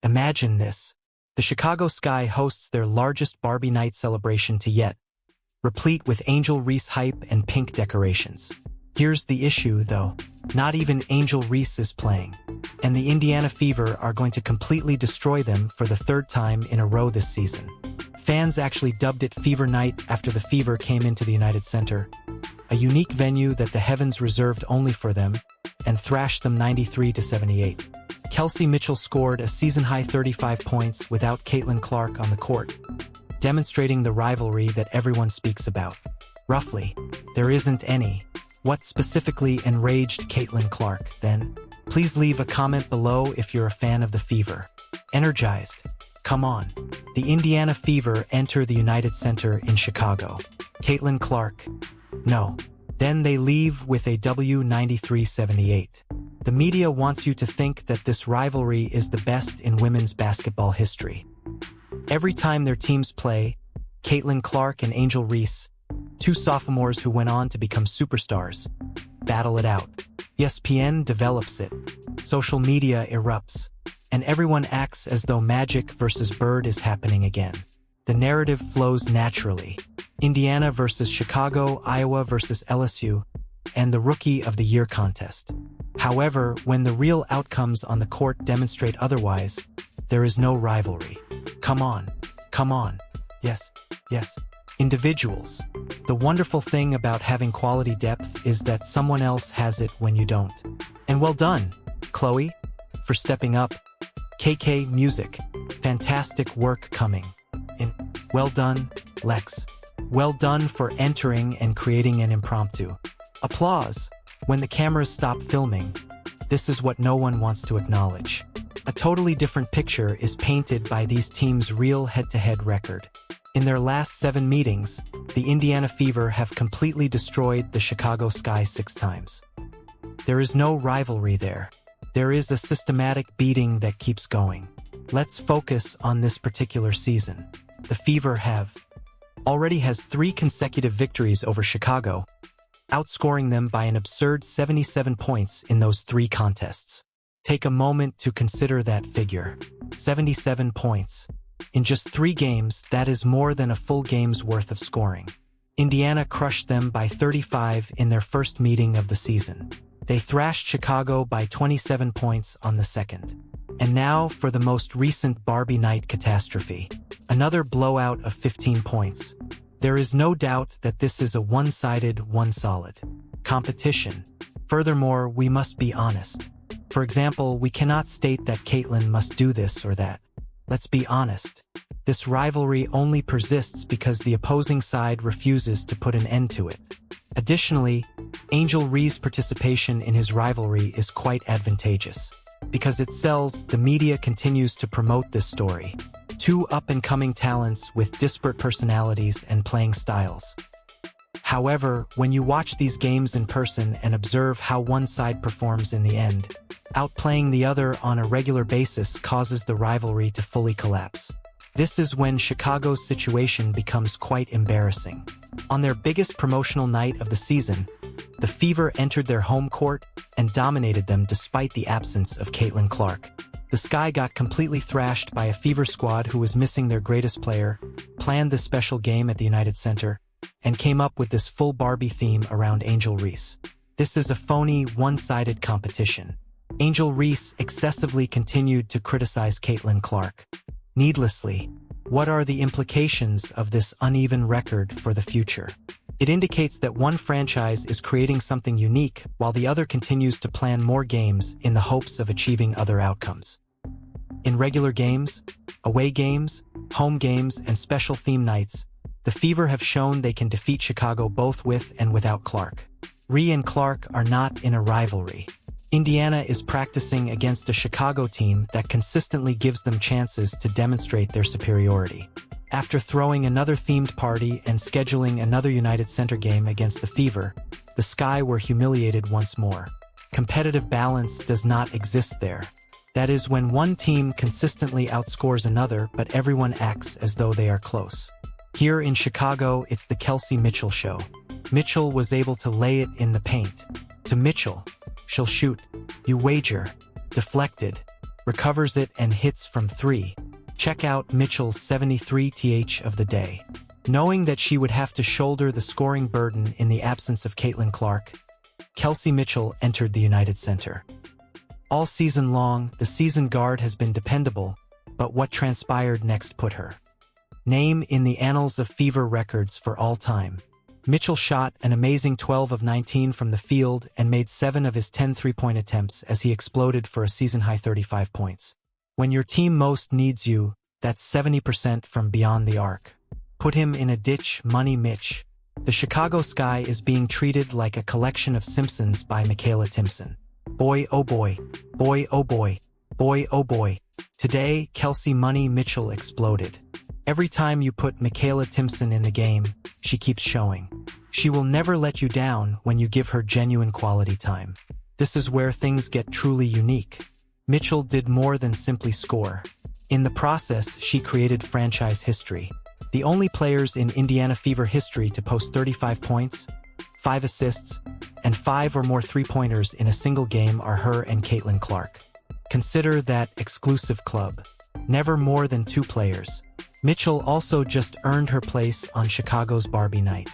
Imagine this. The Chicago Sky hosts their largest Barbie night celebration to yet, replete with Angel Reese hype and pink decorations. Here's the issue, though. Not even Angel Reese is playing, and the Indiana Fever are going to completely destroy them for the third time in a row this season. Fans actually dubbed it Fever Night after the Fever came into the United Center, a unique venue that the heavens reserved only for them, and thrashed them 93-78. Kelsey Mitchell scored a season-high 35 points without Caitlin Clark on the court, demonstrating the rivalry that everyone speaks about. Roughly, there isn't any. What specifically enraged Caitlin Clark, then? Please leave a comment below if you're a fan of the Fever. Energized. Come on. The Indiana Fever enter the United Center in Chicago. Caitlin Clark. No. Then they leave with a W 93-78. The media wants you to think that this rivalry is the best in women's basketball history. Every time their teams play, Caitlin Clark and Angel Reese, two sophomores who went on to become superstars, battle it out. ESPN develops it. Social media erupts. And everyone acts as though Magic versus Bird is happening again. The narrative flows naturally. Indiana versus Chicago, Iowa versus LSU, and the Rookie of the Year contest. However, when the real outcomes on the court demonstrate otherwise, there is no rivalry. Come on. Come on. Yes. Yes. Individuals. The wonderful thing about having quality depth is that someone else has it when you don't. And well done, Chloe, for stepping up. KK Music. Fantastic work coming in. Well done, Lex. Well done for entering and creating an impromptu. Applause. When the cameras stop filming, this is what no one wants to acknowledge. A totally different picture is painted by these teams' real head-to-head record. In their last 7 meetings, the Indiana Fever have completely destroyed the Chicago Sky 6 times. There is no rivalry there. There is a systematic beating that keeps going. Let's focus on this particular season. The Fever already has 3 consecutive victories over Chicago, outscoring them by an absurd 77 points in those 3 contests. Take a moment to consider that figure. 77 points. In just 3 games, that is more than a full game's worth of scoring. Indiana crushed them by 35 in their first meeting of the season. They thrashed Chicago by 27 points on the second. And now for the most recent Barbie night catastrophe. Another blowout of 15 points. There is no doubt that this is a one-sided, one-solid competition. Furthermore, we must be honest. For example, we cannot state that Caitlin must do this or that. Let's be honest. This rivalry only persists because the opposing side refuses to put an end to it. Additionally, Angel Reese's participation in his rivalry is quite advantageous. Because it sells, the media continues to promote this story. 2 up-and-coming talents with disparate personalities and playing styles. However, when you watch these games in person and observe how one side performs in the end, outplaying the other on a regular basis causes the rivalry to fully collapse. This is when Chicago's situation becomes quite embarrassing. On their biggest promotional night of the season, the Fever entered their home court and dominated them despite the absence of Caitlin Clark. The Sky got completely thrashed by a Fever squad who was missing their greatest player, planned this special game at the United Center, and came up with this full Barbie theme around Angel Reese. This is a phony, one-sided competition. Angel Reese excessively continued to criticize Caitlin Clark. Needlessly, what are the implications of this uneven record for the future? It indicates that one franchise is creating something unique while the other continues to plan more games in the hopes of achieving other outcomes. In regular games, away games, home games, and special theme nights, the Fever have shown they can defeat Chicago both with and without Clark. Ree and Clark are not in a rivalry. Indiana is practicing against a Chicago team that consistently gives them chances to demonstrate their superiority. After throwing another themed party and scheduling another United Center game against the Fever, the Sky were humiliated once more. Competitive balance does not exist there. That is when one team consistently outscores another, but everyone acts as though they are close. Here in Chicago, it's the Kelsey Mitchell show. Mitchell was able to lay it in the paint. To Mitchell, she'll shoot. You wager. Deflected. recovers it and hits from 3. Check out Mitchell's 73th of the day. Knowing that she would have to shoulder the scoring burden in the absence of Caitlin Clark, Kelsey Mitchell entered the United Center. All season long, the seasoned guard has been dependable, but what transpired next put her name in the annals of Fever records for all time. Mitchell shot an amazing 12 of 19 from the field and made 7 of his 10 three-point attempts as he exploded for a season-high 35 points. When your team most needs you, that's 70% from beyond the arc. Put him in a ditch, Money Mitch. The Chicago Sky is being treated like a collection of Simpsons by Michaela Timpson. Boy, oh boy. Boy, oh boy. Boy, oh boy. Today, Kelsey Money Mitchell exploded. Every time you put Michaela Timpson in the game, she keeps showing. She will never let you down when you give her genuine quality time. This is where things get truly unique. Mitchell did more than simply score. In the process, she created franchise history. The only players in Indiana Fever history to post 35 points, 5 assists, and 5 or more three-pointers in a single game are her and Caitlin Clark. Consider that exclusive club. Never more than 2 players. Mitchell also just earned her place on Chicago's Barbie night.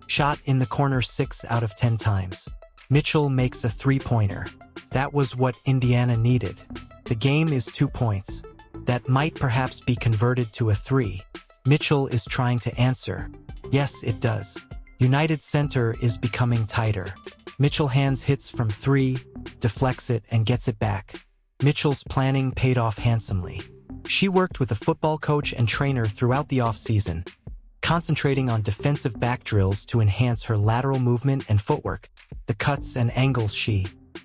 Shot in the corner 6 out of 10 times. Mitchell makes a three-pointer. That was what Indiana needed. The game is 2 points. That might perhaps be converted to a 3. Mitchell is trying to answer. Yes, it does. United Center is becoming tighter. Mitchell hands hits from 3, deflects it and gets it back. Mitchell's planning paid off handsomely. She worked with a football coach and trainer throughout the offseason, concentrating on defensive back drills to enhance her lateral movement and footwork, the cuts and angles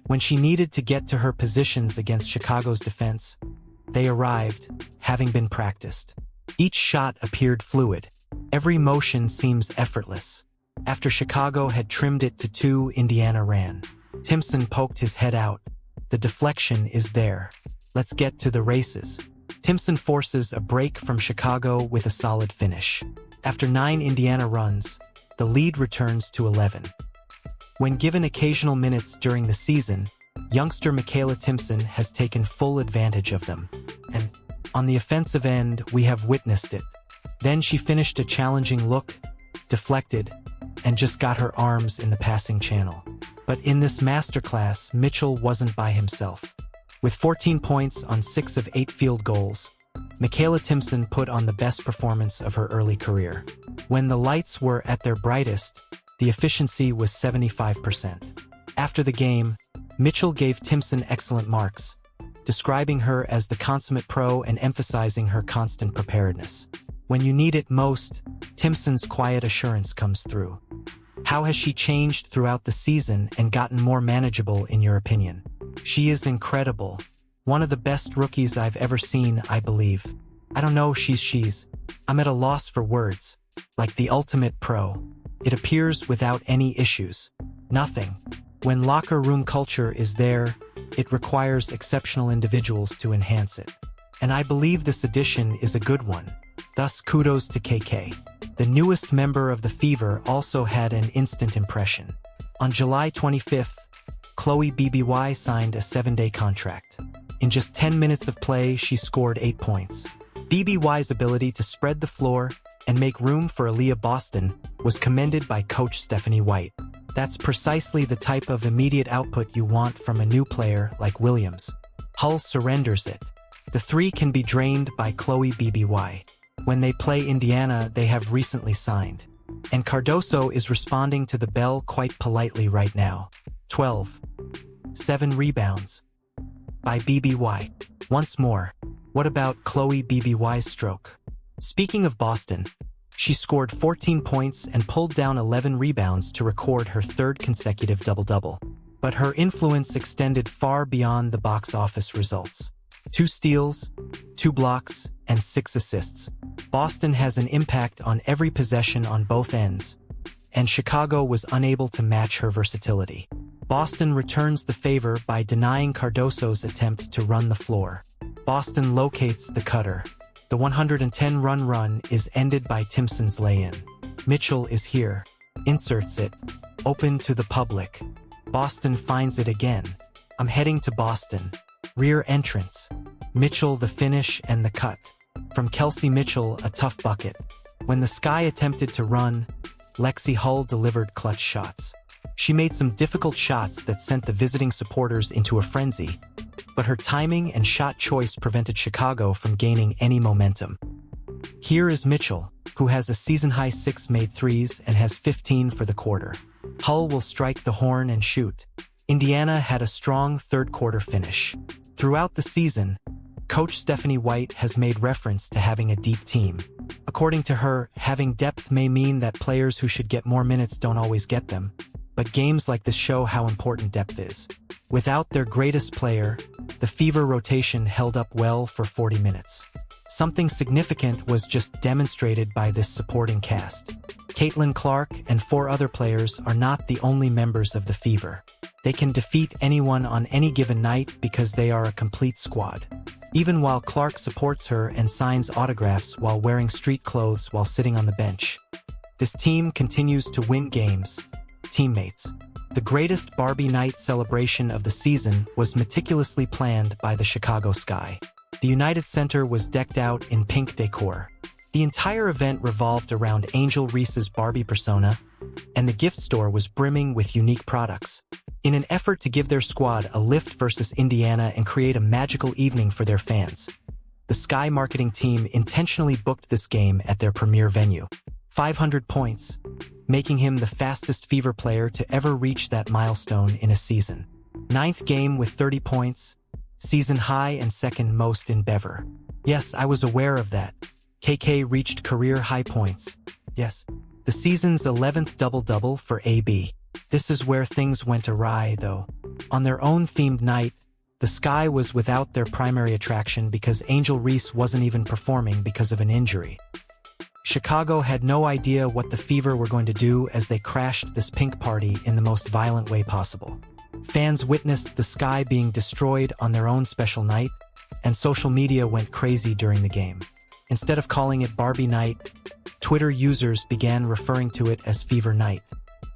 when she needed to get to her positions against Chicago's defense, they arrived, having been practiced. Each shot appeared fluid. Every motion seems effortless. After Chicago had trimmed it to 2, Indiana ran. Timpson poked his head out. The deflection is there. Let's get to the races. Timpson forces a break from Chicago with a solid finish. After 9 Indiana runs, the lead returns to 11. When given occasional minutes during the season, youngster Michaela Timpson has taken full advantage of them. And on the offensive end, we have witnessed it. Then she finished a challenging look, deflected, and just got her arms in the passing channel. But in this masterclass, Mitchell wasn't by himself. With 14 points on 6 of 8 field goals, Michaela Timpson put on the best performance of her early career. When the lights were at their brightest, the efficiency was 75%. After the game, Mitchell gave Timpson excellent marks, describing her as the consummate pro and emphasizing her constant preparedness. When you need it most, Timpson's quiet assurance comes through. How has she changed throughout the season and gotten more manageable in your opinion? She is incredible. One of the best rookies I've ever seen, I believe. I don't know, I'm at a loss for words. Like the ultimate pro. It appears without any issues. Nothing. When locker room culture is there, it requires exceptional individuals to enhance it. And I believe this addition is a good one. Thus, kudos to KK. The newest member of the Fever also had an instant impression. On July 25th, Chloe BBY signed a 7-day contract. In just 10 minutes of play, she scored 8 points. BBY's ability to spread the floor and make room for Aaliyah Boston was commended by coach Stephanie White. That's precisely the type of immediate output you want from a new player like Williams. Hull surrenders it. The 3 can be drained by Chloe BBY. When they play Indiana, they have recently signed. And Cardoso is responding to the bell quite politely right now. 12. 7 rebounds. By BBY. Once more, what about Chloe BBY's stroke? Speaking of Boston, she scored 14 points and pulled down 11 rebounds to record her 3rd consecutive double-double. But her influence extended far beyond the box office results. 2 steals, 2 blocks, and 6 assists. Boston has an impact on every possession on both ends, and Chicago was unable to match her versatility. Boston returns the favor by denying Cardoso's attempt to run the floor. Boston locates the cutter. The 110-run run is ended by Timpson's lay-in. Mitchell is here, inserts it, open to the public. Boston finds it again. I'm heading to Boston. Rear entrance. Mitchell the finish and the cut. From Kelsey Mitchell, a tough bucket. When the Sky attempted to run, Lexi Hull delivered clutch shots. She made some difficult shots that sent the visiting supporters into a frenzy, but her timing and shot choice prevented Chicago from gaining any momentum. Here is Mitchell, who has a season-high 6 made threes and has 15 for the quarter. Hull will strike the horn and shoot. Indiana had a strong third-quarter finish. Throughout the season, Coach Stephanie White has made reference to having a deep team. According to her, having depth may mean that players who should get more minutes don't always get them, but games like this show how important depth is. Without their greatest player, the Fever rotation held up well for 40 minutes. Something significant was just demonstrated by this supporting cast. Caitlin Clark and 4 other players are not the only members of the Fever. They can defeat anyone on any given night because they are a complete squad. Even while Clark supports her and signs autographs while wearing street clothes while sitting on the bench. This team continues to win games. Teammates. The greatest Barbie night celebration of the season was meticulously planned by the Chicago Sky. The United Center was decked out in pink decor. The entire event revolved around Angel Reese's Barbie persona, and the gift store was brimming with unique products. In an effort to give their squad a lift versus Indiana and create a magical evening for their fans, the Sky marketing team intentionally booked this game at their premier venue. 500 points, making him the fastest Fever player to ever reach that milestone in a season. 9th game with 30 points, season high and second most in Bever. Yes, I was aware of that. KK reached career high points. Yes, the season's 11th double-double for AB. This is where things went awry, though. On their own themed night, the Sky was without their primary attraction because Angel Reese wasn't even performing because of an injury. Chicago had no idea what the Fever were going to do as they crashed this pink party in the most violent way possible. Fans witnessed the Sky being destroyed on their own special night, and social media went crazy during the game. Instead of calling it Barbie Night, Twitter users began referring to it as Fever Night.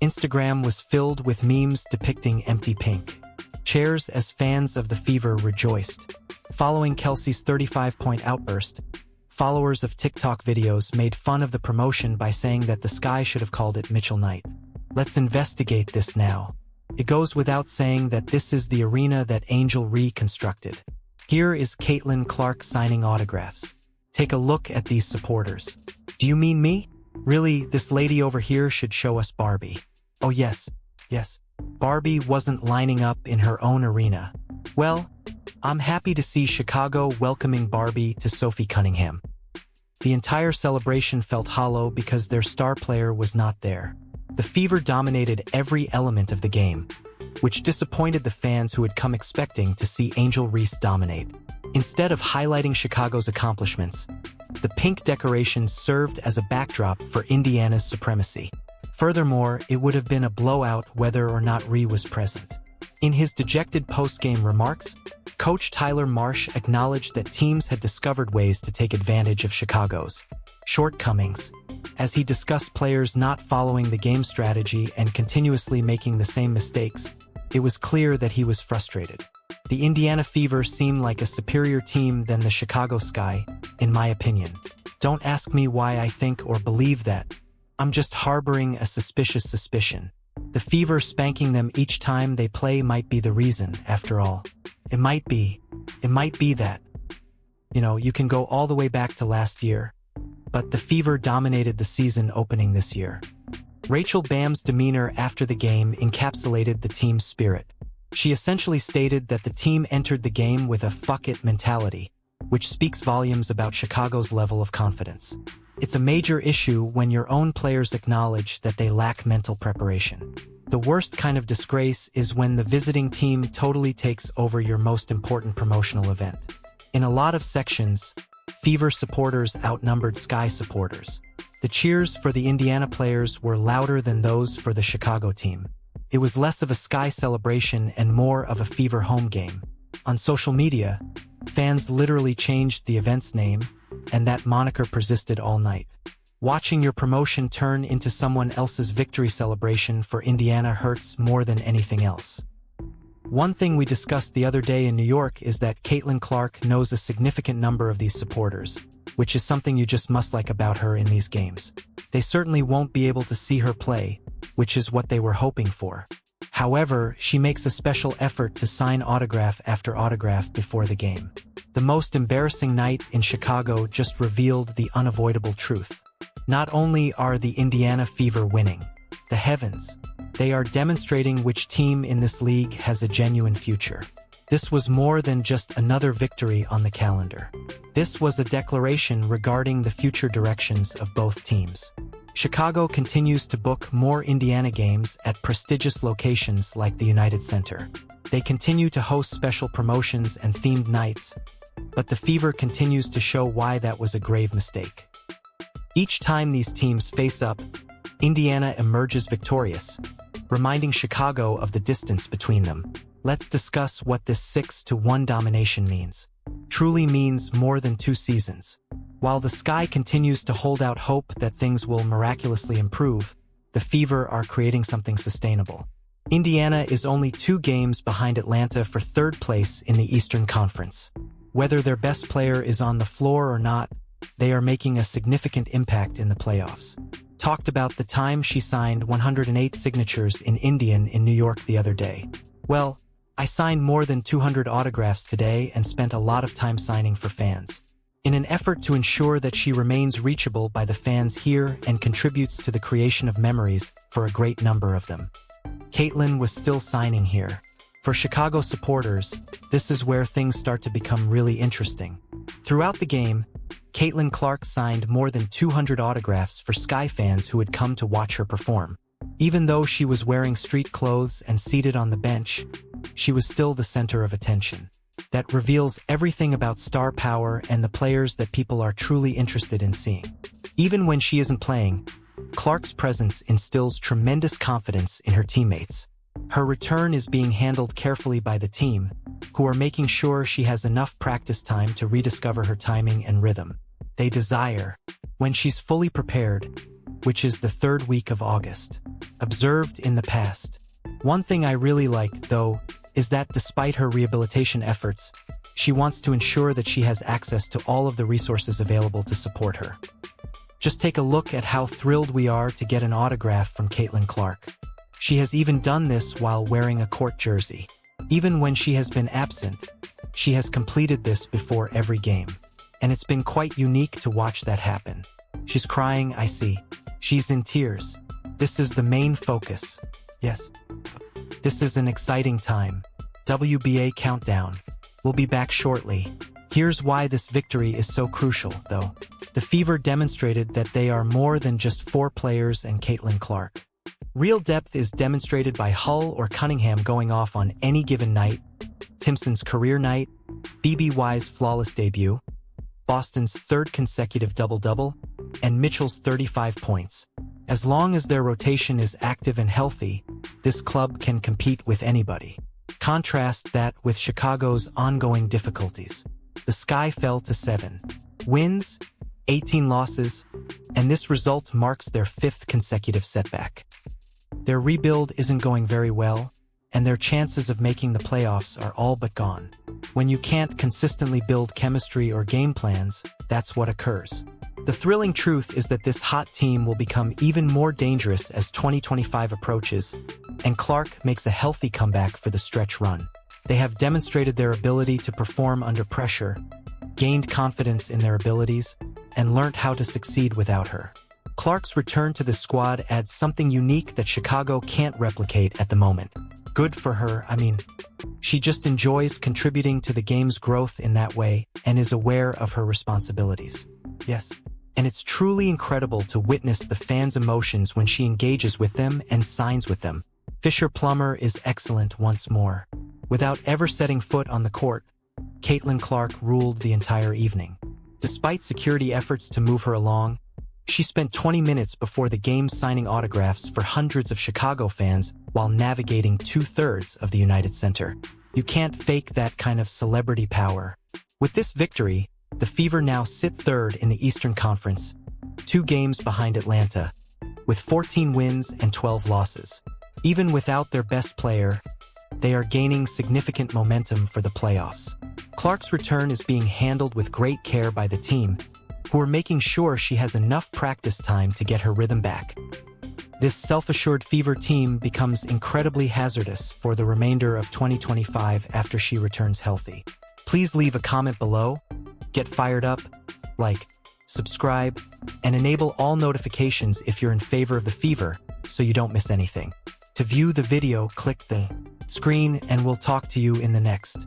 Instagram was filled with memes depicting empty pink chairs as fans of the Fever rejoiced. Following Kelsey's 35-point outburst, followers of TikTok videos made fun of the promotion by saying that the Sky should have called it Mitchell Night. Let's investigate this now. It goes without saying that this is the arena that Angel reconstructed. Here is Caitlin Clark signing autographs. Take a look at these supporters. Do you mean me? Really, this lady over here should show us Barbie. Oh yes. Barbie wasn't lining up in her own arena. Well, I'm happy to see Chicago welcoming Barbie to Sophie Cunningham. The entire celebration felt hollow because their star player was not there. The Fever dominated every element of the game, which disappointed the fans who had come expecting to see Angel Reese dominate. Instead of highlighting Chicago's accomplishments, the pink decorations served as a backdrop for Indiana's supremacy. Furthermore, it would have been a blowout whether or not Reese was present. In his dejected post-game remarks, Coach Tyler Marsh acknowledged that teams had discovered ways to take advantage of Chicago's shortcomings. As he discussed players not following the game strategy and continuously making the same mistakes, it was clear that he was frustrated. The Indiana Fever seemed like a superior team than the Chicago Sky, in my opinion. Don't ask me why I think or believe that. I'm just harboring a suspicious suspicion. The Fever spanking them each time they play might be the reason, after all. It might be that. You can go all the way back to last year, but the Fever dominated the season opening this year. Rachel Bam's demeanor after the game encapsulated the team's spirit. She essentially stated that the team entered the game with a fuck it mentality, which speaks volumes about Chicago's level of confidence. It's a major issue when your own players acknowledge that they lack mental preparation. The worst kind of disgrace is when the visiting team totally takes over your most important promotional event. In a lot of sections, Fever supporters outnumbered Sky supporters. The cheers for the Indiana players were louder than those for the Chicago team. It was less of a Sky celebration and more of a Fever home game. On social media, fans literally changed the event's name, and that moniker persisted all night. Watching your promotion turn into someone else's victory celebration for Indiana hurts more than anything else. One thing we discussed the other day in New York is that Caitlin Clark knows a significant number of these supporters, which is something you just must like about her in these games. They certainly won't be able to see her play, which is what they were hoping for. However, she makes a special effort to sign autograph after autograph before the game. The most embarrassing night in Chicago just revealed the unavoidable truth. Not only are the Indiana Fever winning, the heavens, they are demonstrating which team in this league has a genuine future. This was more than just another victory on the calendar. This was a declaration regarding the future directions of both teams. Chicago continues to book more Indiana games at prestigious locations like the United Center. They continue to host special promotions and themed nights, but the Fever continues to show why that was a grave mistake. Each time these teams face up, Indiana emerges victorious, reminding Chicago of the distance between them. Let's discuss what this 6-1 domination means. Truly means more than 2 seasons. While the Sky continues to hold out hope that things will miraculously improve, the Fever are creating something sustainable. Indiana is only 2 games behind Atlanta for 3rd place in the Eastern Conference. Whether their best player is on the floor or not, they are making a significant impact in the playoffs. Talked about the time she signed 108 signatures in Indian in New York the other day. Well, I signed more than 200 autographs today and spent a lot of time signing for fans. In an effort to ensure that she remains reachable by the fans here and contributes to the creation of memories for a great number of them. Caitlin was still signing here. For Chicago supporters, this is where things start to become really interesting. Throughout the game, Caitlin Clark signed more than 200 autographs for Sky fans who had come to watch her perform. Even though she was wearing street clothes and seated on the bench, she was still the center of attention. That reveals everything about star power and the players that people are truly interested in seeing. Even when she isn't playing, Clark's presence instills tremendous confidence in her teammates. Her return is being handled carefully by the team, who are making sure she has enough practice time to rediscover her timing and rhythm. They desire, when she's fully prepared, which is the 3rd week of August. Observed in the past. One thing I really like, though, is that despite her rehabilitation efforts, she wants to ensure that she has access to all of the resources available to support her. Just take a look at how thrilled we are to get an autograph from Caitlin Clark. She has even done this while wearing a court jersey. Even when she has been absent, she has completed this before every game. And it's been quite unique to watch that happen. She's crying, I see. She's in tears. This is the main focus. Yes. This is an exciting time. WNBA countdown. We'll be back shortly. Here's why this victory is so crucial, though. The Fever demonstrated that they are more than just 4 players and Caitlin Clark. Real depth is demonstrated by Hull or Cunningham going off on any given night, Timpson's career night, BBY's flawless debut, Boston's 3rd consecutive double-double, and Mitchell's 35 points. As long as their rotation is active and healthy, this club can compete with anybody. Contrast that with Chicago's ongoing difficulties. The Sky fell to 7 wins, 18 losses, and this result marks their 5th consecutive setback. Their rebuild isn't going very well, and their chances of making the playoffs are all but gone. When you can't consistently build chemistry or game plans, that's what occurs. The thrilling truth is that this hot team will become even more dangerous as 2025 approaches, and Clark makes a healthy comeback for the stretch run. They have demonstrated their ability to perform under pressure, gained confidence in their abilities, and learned how to succeed without her. Clark's return to the squad adds something unique that Chicago can't replicate at the moment. Good for her, she just enjoys contributing to the game's growth in that way and is aware of her responsibilities. Yes. And it's truly incredible to witness the fans' emotions when she engages with them and signs with them. Fisher Plummer is excellent once more. Without ever setting foot on the court, Caitlin Clark ruled the entire evening. Despite security efforts to move her along, she spent 20 minutes before the game signing autographs for hundreds of Chicago fans while navigating 2/3 of the United Center. You can't fake that kind of celebrity power. With this victory, the Fever now sit 3rd in the Eastern Conference, 2 games behind Atlanta, with 14 wins and 12 losses. Even without their best player, they are gaining significant momentum for the playoffs. Clark's return is being handled with great care by the team, who are making sure she has enough practice time to get her rhythm back. This self-assured Fever team becomes incredibly hazardous for the remainder of 2025 after she returns healthy. Please leave a comment below, get fired up, like, subscribe, and enable all notifications if you're in favor of the Fever so you don't miss anything. To view the video, click the screen and we'll talk to you in the next.